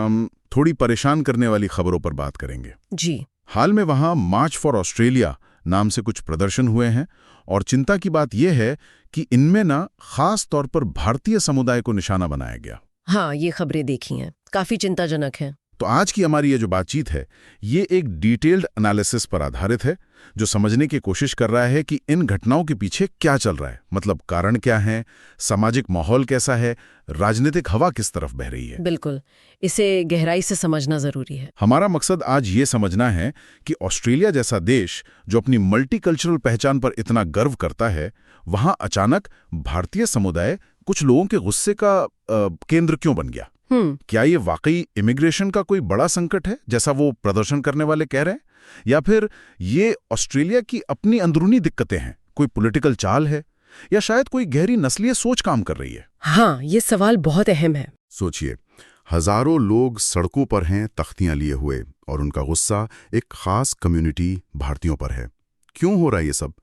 हम थोड़ी परेशान करने वाली खबरों पर बात करेंगे। जी। हाल में वहां मार्च फॉर ऑस्ट्रेलिया नाम से कुछ प्रदर्शन हुए हैं और चिंता की बात यह है कि इनमें ना खास तौर पर भारतीय समुदाय को निशाना बनाया गया। हाँ, ये खबरें देखी हैं, काफी चिंताजनक है। तो आज की हमारी ये जो बातचीत है ये एक डिटेल्ड एनालिसिस पर आधारित है जो समझने की कोशिश कर रहा है कि इन घटनाओं के पीछे क्या चल रहा है, मतलब कारण क्या है, सामाजिक माहौल कैसा है, राजनीतिक हवा किस तरफ बह रही है। बिल्कुल, इसे गहराई से समझना जरूरी है। हमारा मकसद आज ये समझना है कि ऑस्ट्रेलिया जैसा देश जो अपनी मल्टीकल्चरल पहचान पर इतना गर्व करता है, वहां अचानक भारतीय समुदाय कुछ लोगों के गुस्से का केंद्र क्यों बन गया। क्या ये वाकई इमिग्रेशन का कोई बड़ा संकट है जैसा वो प्रदर्शन करने वाले कह रहे हैं, या फिर ये ऑस्ट्रेलिया की अपनी अंदरूनी दिक्कतें हैं, कोई पॉलिटिकल चाल है, या शायद कोई गहरी नस्लीय सोच काम कर रही है। हाँ, ये सवाल बहुत अहम है। सोचिए, हजारों लोग सड़कों पर हैं तख्तियां लिए हुए और उनका गुस्सा एक खास कम्युनिटी भारतीयों पर है। क्यों हो रहा है ये सब?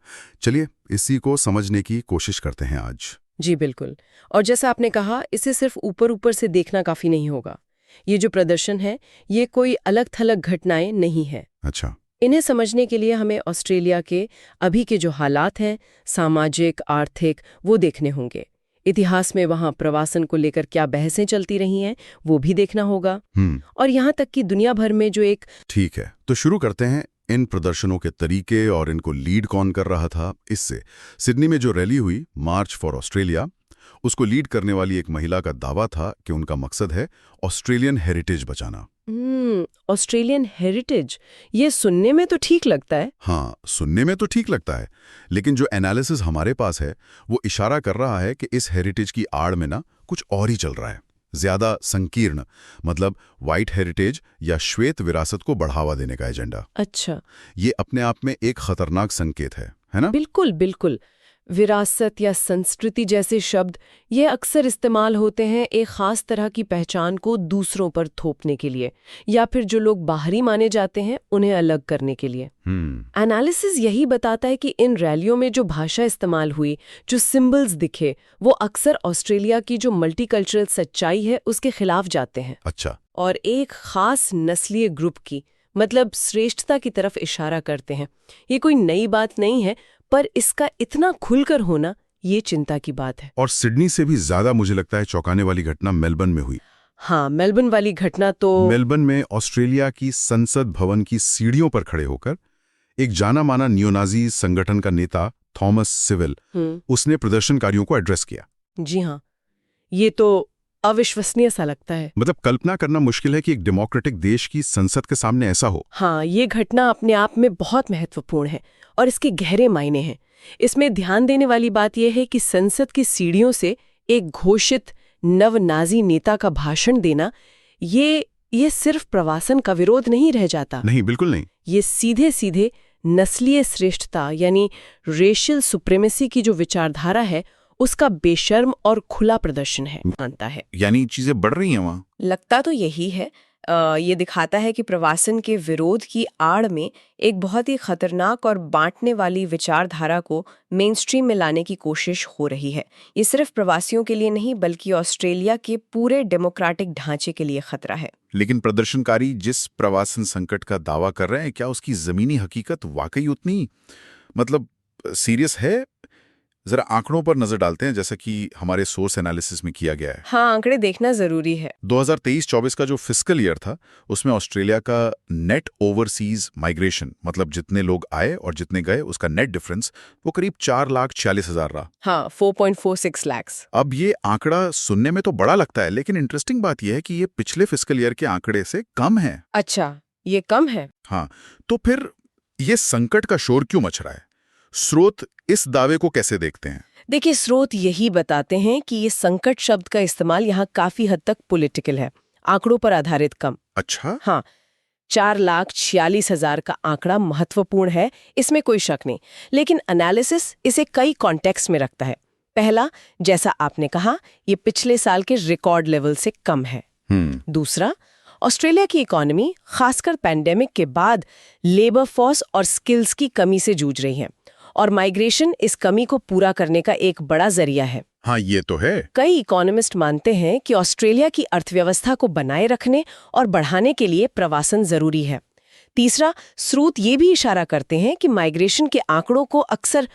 चलिए इसी को समझने की कोशिश करते हैं आज। जी बिल्कुल। और जैसा आपने कहा, इसे सिर्फ ऊपर ऊपर से देखना काफी नहीं होगा। ये जो प्रदर्शन है ये कोई अलग थलग घटनाएं नहीं है। अच्छा। इन्हें समझने के लिए हमें ऑस्ट्रेलिया के अभी के जो हालात हैं, सामाजिक, आर्थिक, वो देखने होंगे। इतिहास में वहाँ प्रवासन को लेकर क्या बहसें चलती रही हैं वो भी देखना होगा। और यहाँ तक कि दुनिया भर में जो एक। ठीक है, तो शुरू करते हैं इन प्रदर्शनों के तरीके और इनको लीड कौन कर रहा था। इससे सिडनी में जो रैली हुई मार्च फॉर ऑस्ट्रेलिया, उसको लीड करने वाली एक महिला का दावा था कि उनका मकसद है ऑस्ट्रेलियन हेरिटेज बचाना। ऑस्ट्रेलियन हेरिटेज, ये सुनने में तो ठीक लगता है। हाँ, सुनने में तो ठीक लगता है, लेकिन जो एनालिसिस हमारे पास है वो इशारा कर रहा है कि इस हेरिटेज की आड़ में ना कुछ और ही चल रहा है, ज्यादा संकीर्ण, मतलब वाइट हेरिटेज या श्वेत विरासत को बढ़ावा देने का एजेंडा। अच्छा। ये अपने आप में एक खतरनाक संकेत है ना? बिल्कुल बिल्कुल। विरासत या संस्कृति जैसे शब्द ये अक्सर इस्तेमाल होते हैं एक खास तरह की पहचान को दूसरों पर थोपने के लिए, या फिर जो लोग बाहरी माने जाते हैं उन्हें अलग करने के लिए। एनालिसिस यही बताता है कि इन रैलियों में जो भाषा इस्तेमाल हुई, जो सिंबल्स दिखे, वो अक्सर ऑस्ट्रेलिया की जो मल्टीकल्चरल सच्चाई है उसके खिलाफ जाते हैं। अच्छा। और एक खास नस्लीय ग्रुप की, मतलब श्रेष्ठता की तरफ इशारा करते हैं। ये कोई नई बात नहीं है, पर इसका इतना खुलकर होना ये चिंता की बात है। और सिडनी से भी ज्यादा मुझे लगता है चौंकाने वाली घटना मेलबर्न में हुई। हाँ, मेलबर्न वाली घटना तो। मेलबर्न में ऑस्ट्रेलिया की संसद भवन की सीढ़ियों पर खड़े होकर एक जाना माना नियोनाजी संगठन का नेता थॉमस सिविल, उसने प्रदर्शनकारियों को एड्रेस किया। जी हाँ, ये तो अविश्वसनीय सा लगता है। मतलब कल्पना करना मुश्किल है कि एक डेमोक्रेटिक देश की संसद के सामने ऐसा हो। हाँ, ये घटना अपने आप में बहुत महत्वपूर्ण है और इसके गहरे मायने हैं। इसमें ध्यान देने वाली बात यह है कि संसद की सीढ़ियों से एक घोषित नव-नाजी नेता का भाषण देना, ये सिर्फ प्रवासन का विरोध नहीं रह जाता। नहीं, बिल्कुल नहीं। ये सीधे सीधे नस्लीय श्रेष्ठता यानी रेशियल सुप्रीमेसी की जो विचारधारा है उसका बेशर्म और खुला प्रदर्शन है मानता है। यानी चीजें बढ़ रही हैं वहाँ। लगता तो यही है। ये दिखाता है कि प्रवासन के विरोध की आड़ में एक बहुत ही खतरनाक और बांटने वाली विचारधारा को मेनस्ट्रीम में लाने की कोशिश हो रही है। ये सिर्फ प्रवासियों के लिए नहीं बल्कि ऑस्ट्रेलिया के पूरे डेमोक्रेटिक ढांचे के लिए खतरा है। लेकिन प्रदर्शनकारी जिस प्रवासन संकट का दावा कर रहे हैं, क्या उसकी जमीनी हकीकत वाकई उतनी सीरियस है? जरा आंकड़ों पर नजर डालते हैं, जैसा कि हमारे सोर्स एनालिसिस में किया गया है। हाँ, आंकड़े देखना जरूरी है। 2023-24 का जो फिस्कल ईयर था उसमें ऑस्ट्रेलिया का नेट ओवरसीज माइग्रेशन, मतलब जितने लोग आए और जितने गए, उसका नेट डिफरेंस वो करीब 4,40,000 रहा। हाँ, 4.46 लाख। अब ये आंकड़ा सुनने में तो बड़ा लगता है, लेकिन इंटरेस्टिंग बात यह है कि ये पिछले फिस्कल ईयर के आंकड़े से कम है। अच्छा, ये कम है। हाँ, तो फिर ये संकट का शोर क्यों मच रहा है? स्रोत इस दावे को कैसे देखते हैं? देखिए, स्रोत यही बताते हैं कि ये संकट शब्द का इस्तेमाल यहाँ काफी हद तक पॉलिटिकल है, आंकड़ों पर आधारित कम। अच्छा। हाँ, 4,46,000 का आंकड़ा महत्वपूर्ण है, इसमें कोई शक नहीं, लेकिन एनालिसिस इसे कई कॉन्टेक्स्ट में रखता है। पहला, जैसा आपने कहा, ये पिछले साल के रिकॉर्ड लेवल से कम है। दूसरा, ऑस्ट्रेलिया की इकोनॉमी खासकर पैंडेमिक के बाद लेबर फोर्स और स्किल्स की कमी से जूझ रही है और माइग्रेशन इस कमी को पूरा करने का एक बड़ा जरिया है। हाँ, ये तो है। कई इकोनॉमिस्ट मानते हैं कि ऑस्ट्रेलिया की अर्थव्यवस्था को बनाए रखने और बढ़ाने के लिए प्रवासन जरूरी है। तीसरा, स्रोत ये भी इशारा करते हैं कि माइग्रेशन के आंकड़ों को अक्सर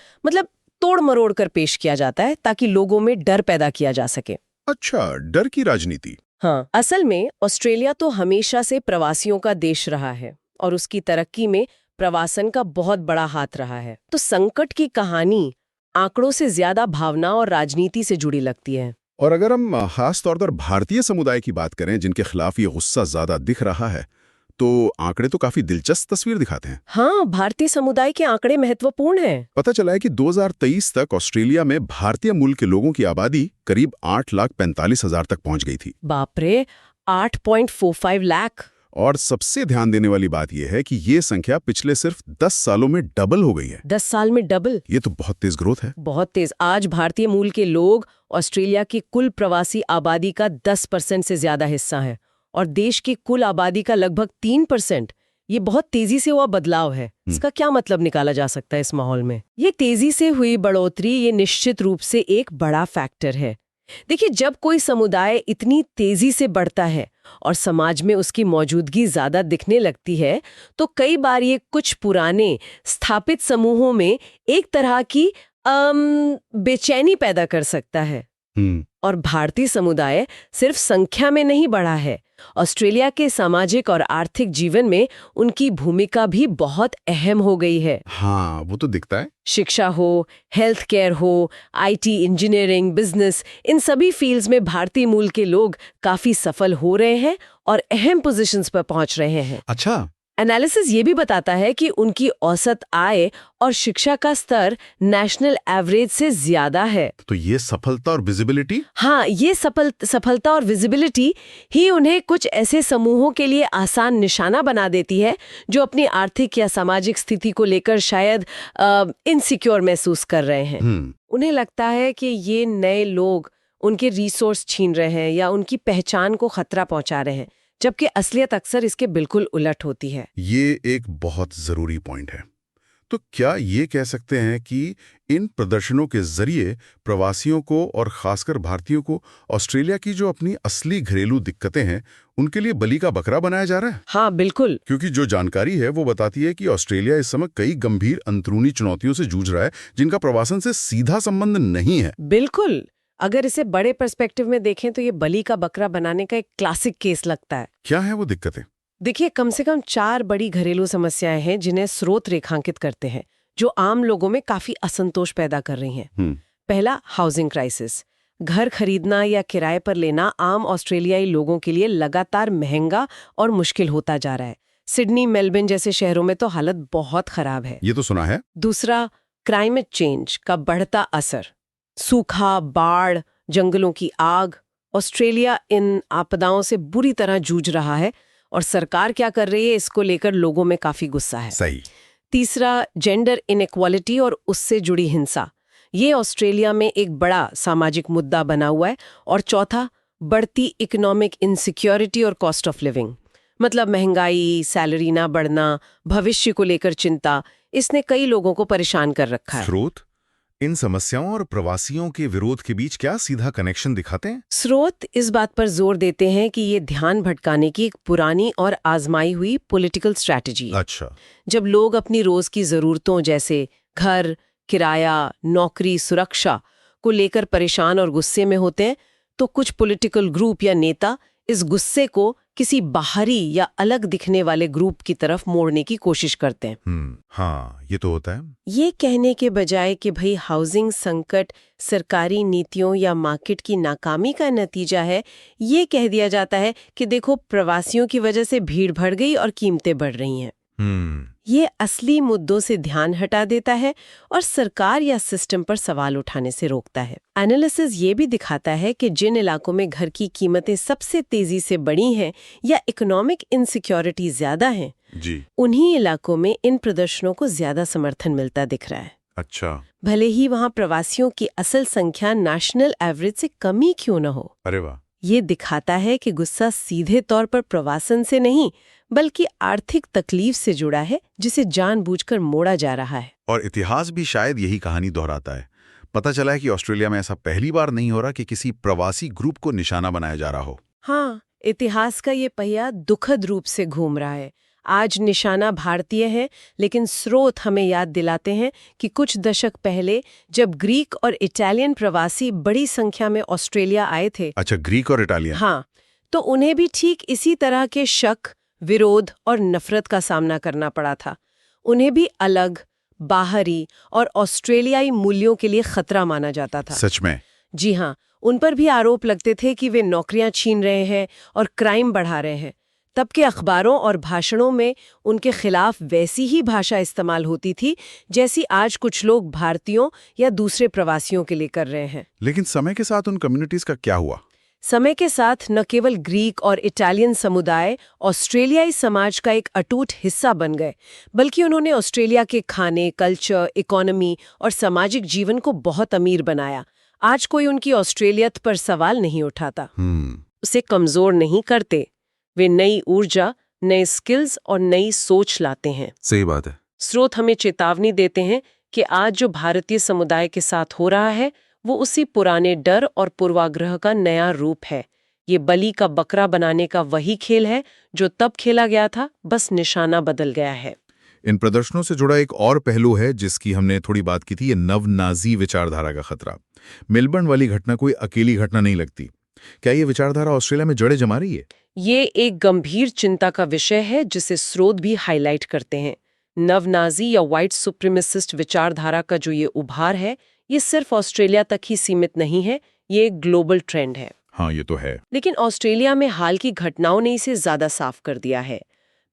तोड़ मरोड़ कर पेश किया जाता है ताकि लोगों में डर पैदा किया जा सके। अच्छा, डर की राजनीति। हाँ, असल में ऑस्ट्रेलिया तो हमेशा से प्रवासियों का देश रहा है और उसकी तरक्की में प्रवासन का बहुत बड़ा हाथ रहा है। तो संकट की कहानी आंकड़ों से ज्यादा भावना और राजनीति से जुड़ी लगती है। और अगर हम खास तौर पर भारतीय समुदाय की बात करें, जिनके खिलाफ ये गुस्सा ज्यादा दिख रहा है, तो आंकड़े तो काफी दिलचस्प तस्वीर दिखाते हैं। हाँ, भारतीय समुदाय के आंकड़े महत्वपूर्ण हैं। पता चला है कि 2023 तक ऑस्ट्रेलिया में भारतीय मूल के लोगों की आबादी करीब 8,45,000 तक पहुंच गई थी। बाप रे, 8.45 लाख। और सबसे ध्यान देने वाली बात यह है कि ये संख्या पिछले सिर्फ 10 सालों में डबल हो गई है। 10 साल में डबल? ये तो बहुत तेज ग्रोथ है। बहुत तेज। आज भारतीय मूल के लोग ऑस्ट्रेलिया की कुल प्रवासी आबादी का 10% से ज्यादा हिस्सा है और देश की कुल आबादी का लगभग 3%। ये बहुत तेजी से हुआ बदलाव है। इसका क्या मतलब निकाला जा सकता है इस माहौल में? ये तेजी से हुई बढ़ोतरी ये निश्चित रूप से एक बड़ा फैक्टर है। देखिए, जब कोई समुदाय इतनी तेजी से बढ़ता है और समाज में उसकी मौजूदगी ज्यादा दिखने लगती है, तो कई बार ये कुछ पुराने स्थापित समूहों में एक तरह की बेचैनी पैदा कर सकता है। और भारतीय समुदाय सिर्फ संख्या में नहीं बढ़ा है, ऑस्ट्रेलिया के सामाजिक और आर्थिक जीवन में उनकी भूमिका भी बहुत अहम हो गई है। हाँ, वो तो दिखता है। शिक्षा हो, हेल्थ केयर हो, आईटी, इंजीनियरिंग, बिजनेस, इन सभी फील्ड्स में भारतीय मूल के लोग काफी सफल हो रहे हैं और अहम पोजीशंस पर पहुंच रहे हैं। अच्छा। एनालिसिस ये भी बताता है कि उनकी औसत आय और शिक्षा का स्तर नेशनल एवरेज से ज्यादा है। तो ये सफलता और विजिबिलिटी? हाँ, ये सफलता और विजिबिलिटी ही उन्हें कुछ ऐसे समूहों के लिए आसान निशाना बना देती है जो अपनी आर्थिक या सामाजिक स्थिति को लेकर शायद इनसिक्योर महसूस कर रहे हैं। उन्हें लगता है कि ये नए लोग उनके रिसोर्स छीन रहे हैं या उनकी पहचान को खतरा पहुंचा रहे हैं, जबकि असलियत अक्सर इसके बिल्कुल उलट होती है। ये एक बहुत जरूरी पॉइंट है। तो क्या ये कह सकते हैं कि इन प्रदर्शनों के जरिए प्रवासियों को और खासकर भारतीयों को ऑस्ट्रेलिया की जो अपनी असली घरेलू दिक्कतें हैं, उनके लिए बलि का बकरा बनाया जा रहा है? हाँ, बिल्कुल। क्योंकि जो जानकारी है वो बताती है कि ऑस्ट्रेलिया इस समय कई गंभीर अंदरूनी चुनौतियों से जूझ रहा है, जिनका प्रवासन से सीधा संबंध नहीं है। बिल्कुल। अगर इसे बड़े पर्सपेक्टिव में देखें तो ये बलि का बकरा बनाने का एक क्लासिक केस लगता है। क्या है वो दिक्कतें? देखिए, कम से कम 4 बड़ी घरेलू समस्याएं हैं जिन्हें स्रोत रेखांकित करते हैं, जो आम लोगों में काफी असंतोष पैदा कर रही हैं। पहला, हाउसिंग क्राइसिस। घर खरीदना या किराए पर लेना आम ऑस्ट्रेलियाई लोगों के लिए लगातार महंगा और मुश्किल होता जा रहा है। सिडनी, मेलबर्न जैसे शहरों में तो हालत बहुत खराब है। ये तो सुना है। दूसरा, क्लाइमेट चेंज का बढ़ता असर। सूखा, बाढ़, जंगलों की आग। ऑस्ट्रेलिया इन आपदाओं से बुरी तरह जूझ रहा है और सरकार क्या कर रही है इसको लेकर लोगों में काफी गुस्सा है। सही। तीसरा, जेंडर इनइक्वालिटी और उससे जुड़ी हिंसा। ये ऑस्ट्रेलिया में एक बड़ा सामाजिक मुद्दा बना हुआ है। और चौथा, बढ़ती इकोनॉमिक इनसिक्योरिटी और कॉस्ट ऑफ लिविंग। मतलब महंगाई, सैलरी ना बढ़ना, भविष्य को लेकर चिंता, इसने कई लोगों को परेशान कर रखा है। स्रोत इन समस्याओं और प्रवासियों के विरोध के बीच क्या सीधा कनेक्शन दिखाते हैं? स्रोत इस बात पर जोर देते हैं कि ये ध्यान भटकाने की एक पुरानी और आजमाई हुई पॉलिटिकल स्ट्रैटेजी है। अच्छा। जब लोग अपनी रोज की जरूरतों जैसे घर, किराया, नौकरी, सुरक्षा को लेकर परेशान और गुस्से में होते हैं, तो कुछ पॉलिटिकल ग्रुप या नेता इस गुस्से को किसी बाहरी या अलग दिखने वाले ग्रुप की तरफ मोड़ने की कोशिश करते हैं। हाँ, ये तो होता है। ये कहने के बजाय कि भाई हाउसिंग संकट सरकारी नीतियों या मार्केट की नाकामी का नतीजा है, ये कह दिया जाता है कि देखो प्रवासियों की वजह से भीड़ बढ़ गई और कीमतें बढ़ रही हैं। ये असली मुद्दों से ध्यान हटा देता है और सरकार या सिस्टम पर सवाल उठाने से रोकता है। एनालिसिस ये भी दिखाता है कि जिन इलाकों में घर की कीमतें सबसे तेजी से बढ़ी हैं या इकोनॉमिक इनसिक्योरिटी ज्यादा है, उन्हीं इलाकों में इन प्रदर्शनों को ज्यादा समर्थन मिलता दिख रहा है। अच्छा। भले ही वहाँ प्रवासियों की असल संख्या नेशनल एवरेज से कम ही क्यों न हो। अरे वाह। ये दिखाता है कि गुस्सा सीधे तौर पर प्रवासन से नहीं बल्कि आर्थिक तकलीफ से जुड़ा है, जिसे जानबूझकर मोड़ा जा रहा है। और इतिहास भी शायद यही कहानी दोहराता है। पता चला है कि ऑस्ट्रेलिया में ऐसा पहली बार नहीं हो रहा कि किसी प्रवासी ग्रुप को निशाना बनाया जा रहा हो। हाँ, इतिहास का ये पहिया दुखद रूप से घूम रहा है। आज निशाना भारतीय है, लेकिन स्रोत हमें याद दिलाते हैं कि कुछ दशक पहले जब ग्रीक और इटालियन प्रवासी बड़ी संख्या में ऑस्ट्रेलिया आए थे। अच्छा, ग्रीक और इटालियन। हाँ, तो उन्हें भी ठीक इसी तरह के शक, विरोध और नफरत का सामना करना पड़ा था। उन्हें भी अलग, बाहरी और ऑस्ट्रेलियाई मूल्यों के लिए खतरा माना जाता था। सच में? जी हाँ, उन पर भी आरोप लगते थे कि वे नौकरियां छीन रहे हैं और क्राइम बढ़ा रहे हैं। तब के अखबारों और भाषणों में उनके खिलाफ वैसी ही भाषा इस्तेमाल होती थी जैसी आज कुछ लोग भारतीयों या दूसरे प्रवासियों के लिए कर रहे हैं। लेकिन समय के साथ उन कम्युनिटीज का क्या हुआ? समय के साथ न केवल ग्रीक और इटालियन समुदाय ऑस्ट्रेलियाई समाज का एक अटूट हिस्सा बन गए, बल्कि उन्होंने ऑस्ट्रेलिया के खाने, कल्चर, इकोनॉमी और सामाजिक जीवन को बहुत अमीर बनाया। आज कोई उनकी ऑस्ट्रेलियत पर सवाल नहीं उठाता, उसे कमजोर नहीं करते। वे नई ऊर्जा, नए स्किल्स और नई सोच लाते हैं। सही बात है। स्रोत हमें चेतावनी देते हैं कि आज जो भारतीय समुदाय के साथ हो रहा है वो उसी पुराने डर और पूर्वाग्रह का नया रूप है। ये बलि का बकरा बनाने का वही खेल है जो तब खेला गया था, बस निशाना बदल गया है। इन प्रदर्शनों से जुड़ा एक और पहलू है जिसकी हमने थोड़ी बात की थी, ये नव नाजी विचारधारा का खतरा। मेलबर्न वाली घटना कोई अकेली घटना नहीं लगती। क्या ये विचारधारा ऑस्ट्रेलिया में जड़ें जमा रही है? ये एक गंभीर चिंता का विषय है जिसे स्रोत भी हाईलाइट करते हैं। नव नाजी या व्हाइट सुप्रीमेसिस्ट विचारधारा का जो ये उभार है, ये सिर्फ ऑस्ट्रेलिया तक ही सीमित नहीं है, ये एक ग्लोबल ट्रेंड है। हाँ, ये तो है। लेकिन ऑस्ट्रेलिया में हाल की घटनाओं ने इसे ज्यादा साफ कर दिया है।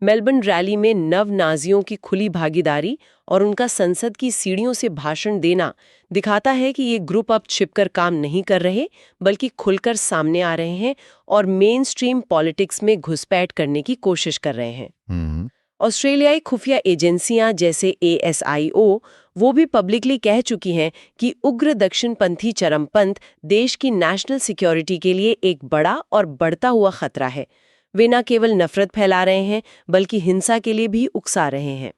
मेलबर्न रैली में नव नाजियों की खुली भागीदारी और उनका संसद की सीढ़ियों से भाषण देना दिखाता है कि ये ग्रुप अब छिपकर काम नहीं कर रहे, बल्कि खुलकर सामने आ रहे हैं और मेन स्ट्रीम पॉलिटिक्स में घुसपैठ करने की कोशिश कर रहे हैं। ऑस्ट्रेलियाई खुफिया एजेंसियां जैसे ASIO वो भी पब्लिकली कह चुकी हैं कि उग्र दक्षिणपंथी चरमपंथ देश की नेशनल सिक्योरिटी के लिए एक बड़ा और बढ़ता हुआ खतरा है। वे न केवल नफरत फैला रहे हैं, बल्कि हिंसा के लिए भी उकसा रहे हैं।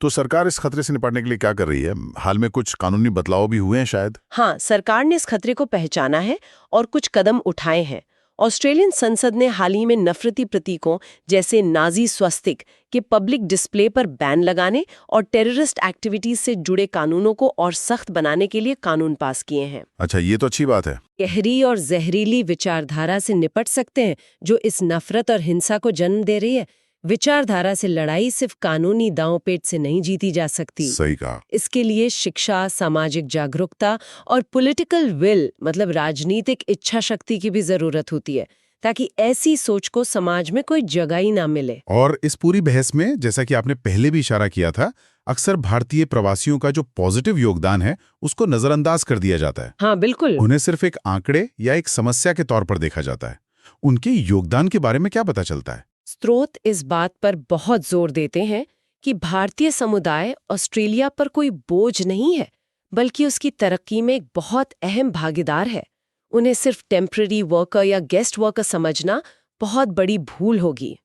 तो सरकार इस खतरे से निपटने के लिए क्या कर रही है? हाल में कुछ कानूनी बदलाव भी हुए हैं शायद? हाँ, सरकार ने इस खतरे को पहचाना है और कुछ कदम उठाए हैं। ऑस्ट्रेलियन संसद ने हाल ही में नफरती प्रतीकों जैसे नाजी स्वस्तिक के पब्लिक डिस्प्ले पर बैन लगाने और टेररिस्ट एक्टिविटीज से जुड़े कानूनों को और सख्त बनाने के लिए कानून पास किए हैं। अच्छा, ये तो अच्छी बात है। गहरी और जहरीली विचारधारा से निपट सकते हैं जो इस नफरत और हिंसा को जन्म दे रही है। विचारधारा से लड़ाई सिर्फ कानूनी दांव-पेच से नहीं जीती जा सकती। सही कहा। इसके लिए शिक्षा, सामाजिक जागरूकता और पॉलिटिकल विल मतलब राजनीतिक इच्छा शक्ति की भी जरूरत होती है, ताकि ऐसी सोच को समाज में कोई जगह ही ना मिले। और इस पूरी बहस में, जैसा कि आपने पहले भी इशारा किया था, अक्सर भारतीय प्रवासियों का जो पॉजिटिव योगदान है उसको नजरअंदाज कर दिया जाता है। हाँ, बिल्कुल। उन्हें सिर्फ एक आंकड़े या एक समस्या के तौर पर देखा जाता है। उनके योगदान के बारे में क्या पता चलता है? स्रोत इस बात पर बहुत जोर देते हैं कि भारतीय समुदाय ऑस्ट्रेलिया पर कोई बोझ नहीं है, बल्कि उसकी तरक्की में एक बहुत अहम भागीदार है। उन्हें सिर्फ टेम्पररी वर्कर या गेस्ट वर्कर समझना बहुत बड़ी भूल होगी।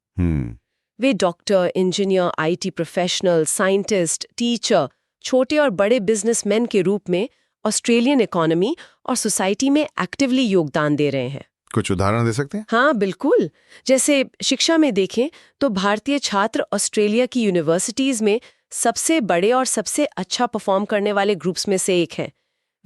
वे doctor, engineer, IT professional, scientist, teacher, छोटे और बड़े बिजनेसमैन के रूप में ऑस्ट्रेलियन इकोनॉमी और सोसाइटी में एक्टिवली योगदान दे रहे हैं। कुछ उदाहरण दे सकते हैं? हाँ, बिल्कुल। जैसे शिक्षा में देखें तो भारतीय छात्र ऑस्ट्रेलिया की यूनिवर्सिटीज में सबसे बड़े और सबसे अच्छा परफॉर्म करने वाले ग्रुप्स में से एक हैं।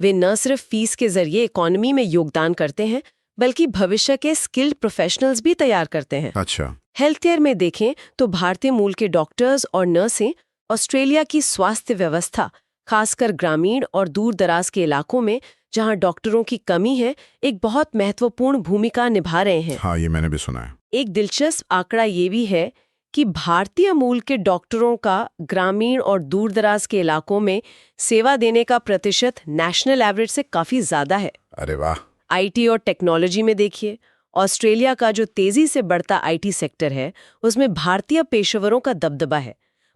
वे न सिर्फ फीस के जरिए इकोनॉमी में योगदान करते हैं, बल्कि भविष्य के स्किल्ड प्रोफेशनल्स भी तैयार करते हैं। अच्छा। हेल्थ केयर में देखें तो भारतीय मूल के डॉक्टर्स और नर्सें ऑस्ट्रेलिया की स्वास्थ्य व्यवस्था, खासकर ग्रामीण और दूर दराज के इलाकों में जहां डॉक्टरों की कमी है, एक बहुत महत्वपूर्ण भूमिका निभा रहे हैं। हाँ, ये मैंने भी सुना है। एक दिलचस्प आंकड़ा ये भी है कि भारतीय मूल के डॉक्टरों का ग्रामीण और दूर दराज के इलाकों में सेवा देने का प्रतिशत नेशनल एवरेज से काफी ज्यादा है। अरे वाह। IT और टेक्नोलॉजी में देखिए, ऑस्ट्रेलिया का जो तेजी से बढ़ता IT सेक्टर है, उसमें भारतीय पेशेवरों का दबदबा है।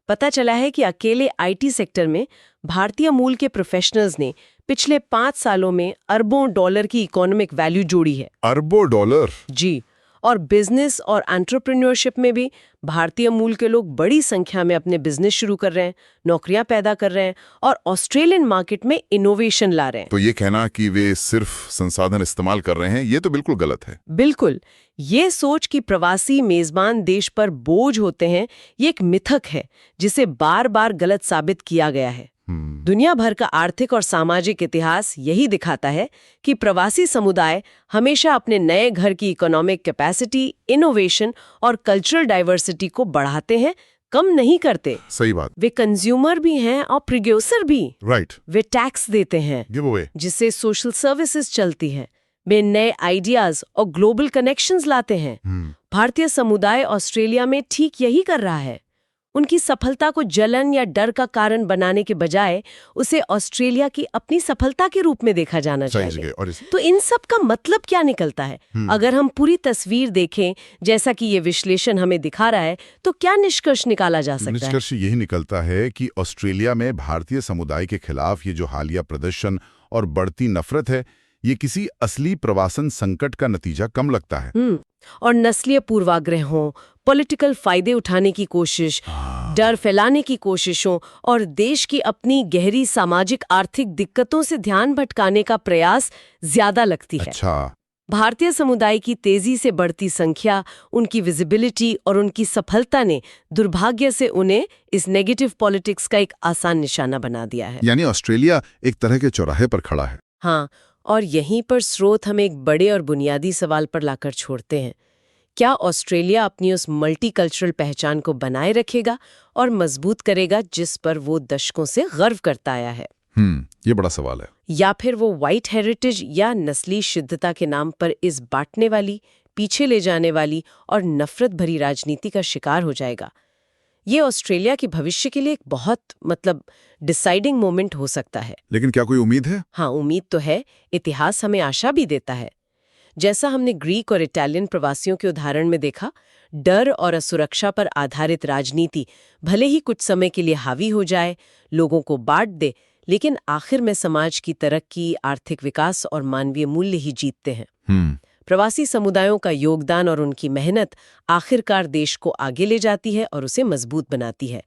पता चला है कि अकेले IT सेक्टर में भारतीय मूल के प्रोफेशनल्स ने पिछले 5 सालों में अरबों डॉलर की इकोनॉमिक वैल्यू जोड़ी है। अरबों डॉलर? जी। और बिजनेस और एंटरप्रेन्योरशिप में भी भारतीय मूल के लोग बड़ी संख्या में अपने बिजनेस शुरू कर रहे हैं, नौकरियां पैदा कर रहे हैं और ऑस्ट्रेलियन मार्केट में इनोवेशन ला रहे हैं। तो ये कहना कि वे सिर्फ संसाधन इस्तेमाल कर रहे हैं, ये तो बिल्कुल गलत है। बिल्कुल। ये सोच कि प्रवासी मेजबान देश पर बोझ होते हैं, ये एक मिथक है जिसे बार बार गलत साबित किया गया है। दुनिया भर का आर्थिक और सामाजिक इतिहास यही दिखाता है कि प्रवासी समुदाय हमेशा अपने नए घर की इकोनॉमिक कैपेसिटी, इनोवेशन और कल्चरल डाइवर्सिटी को बढ़ाते हैं, कम नहीं करते। सही बात। वे कंज्यूमर भी हैं और प्रोड्यूसर भी। राइट। वे टैक्स देते हैं, गिव अवे, जिससे सोशल सर्विसेज चलती हैं। वे नए आइडियाज और ग्लोबल कनेक्शंस लाते हैं। भारतीय समुदाय ऑस्ट्रेलिया में ठीक यही कर रहा है। उनकी सफलता को जलन या डर का कारण बनाने के बजाय उसे ऑस्ट्रेलिया की अपनी सफलता के रूप में देखा जाना चाहिए। तो इन सब का मतलब क्या निकलता है? अगर हम पूरी तस्वीर देखें, जैसा कि ये विश्लेषण हमें दिखा रहा है, तो क्या निष्कर्ष निकाला जा सकता है? निष्कर्ष यही निकलता है कि ऑस्ट्रेलिया में भारतीय समुदाय के खिलाफ ये जो हालिया प्रदर्शन और बढ़ती नफरत है, ये किसी असली प्रवासन संकट का नतीजा कम लगता है। और नस्लीय पूर्वाग्रहों, पॉलिटिकल फायदे उठाने की कोशिश, डर फैलाने की कोशिशों और देश की अपनी गहरी सामाजिक आर्थिक दिक्कतों से ध्यान भटकाने का प्रयास ज्यादा लगती है। अच्छा। भारतीय समुदाय की तेजी से बढ़ती संख्या, उनकी विजिबिलिटी और उनकी सफलता ने दुर्भाग्य से उन्हें इस नेगेटिव पॉलिटिक्स का एक आसान निशाना बना दिया है। यानी ऑस्ट्रेलिया एक तरह के चौराहे पर खड़ा है। हाँ, और यहीं पर स्रोत हमें एक बड़े और बुनियादी सवाल पर लाकर छोड़ते हैं। क्या ऑस्ट्रेलिया अपनी उस मल्टीकल्चरल पहचान को बनाए रखेगा और मजबूत करेगा जिस पर वो दशकों से गर्व करता आया है? ये बड़ा सवाल है। या फिर वो व्हाइट हेरिटेज या नस्ली शुद्धता के नाम पर इस बांटने वाली, पीछे ले जाने वाली और नफरत भरी राजनीति का शिकार हो जाएगा? ये ऑस्ट्रेलिया के भविष्य के लिए एक बहुत डिसाइडिंग मोमेंट हो सकता है। लेकिन क्या कोई उम्मीद है? हाँ, उम्मीद तो है। इतिहास हमें आशा भी देता है। जैसा हमने ग्रीक और इटालियन प्रवासियों के उदाहरण में देखा, डर और असुरक्षा पर आधारित राजनीति भले ही कुछ समय के लिए हावी हो जाए, लोगों को बांट दे, लेकिन आखिर में समाज की तरक्की, आर्थिक विकास और मानवीय मूल्य ही जीतते हैं। प्रवासी समुदायों का योगदान और उनकी मेहनत आखिरकार देश को आगे ले जाती है और उसे मजबूत बनाती है।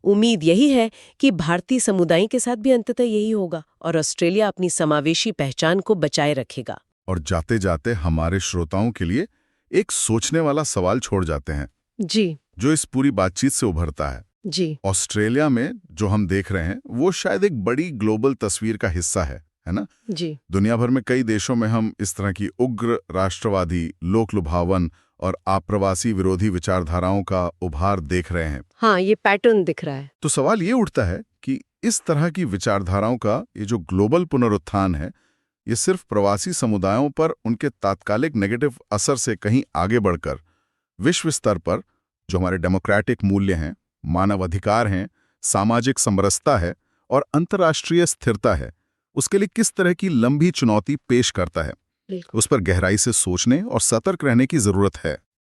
उम्मीद यही है कि भारतीय समुदाय के साथ भी अंततः यही होगा और ऑस्ट्रेलिया अपनी समावेशी पहचान को बचाए रखेगा। और जाते जाते हमारे श्रोताओं के लिए एक सोचने वाला सवाल छोड़ जाते हैं जी, जो इस पूरी बातचीत से उभरता है। जी, ऑस्ट्रेलिया में जो हम देख रहे हैं वो शायद एक बड़ी ग्लोबल तस्वीर का हिस्सा है ना? जी। दुनिया भर में कई देशों में हम इस तरह की उग्र राष्ट्रवादी, लोक लुभावन और आप्रवासी विरोधी विचारधाराओं का उभार देख रहे हैं। हाँ, ये पैटर्न दिख रहा है। तो सवाल ये उठता है कि इस तरह की विचारधाराओं का ये जो ग्लोबल पुनरुत्थान है, ये सिर्फ प्रवासी समुदायों पर उनके तात्कालिक नेगेटिव असर से कहीं आगे बढ़कर विश्व स्तर पर जो हमारे डेमोक्रेटिक मूल्य हैं, मानव अधिकार हैं, सामाजिक समरसता है और अंतर्राष्ट्रीय स्थिरता है, उसके लिए किस तरह की लंबी चुनौती पेश करता है, उस पर गहराई से सोचने और सतर्क रहने की जरूरत है।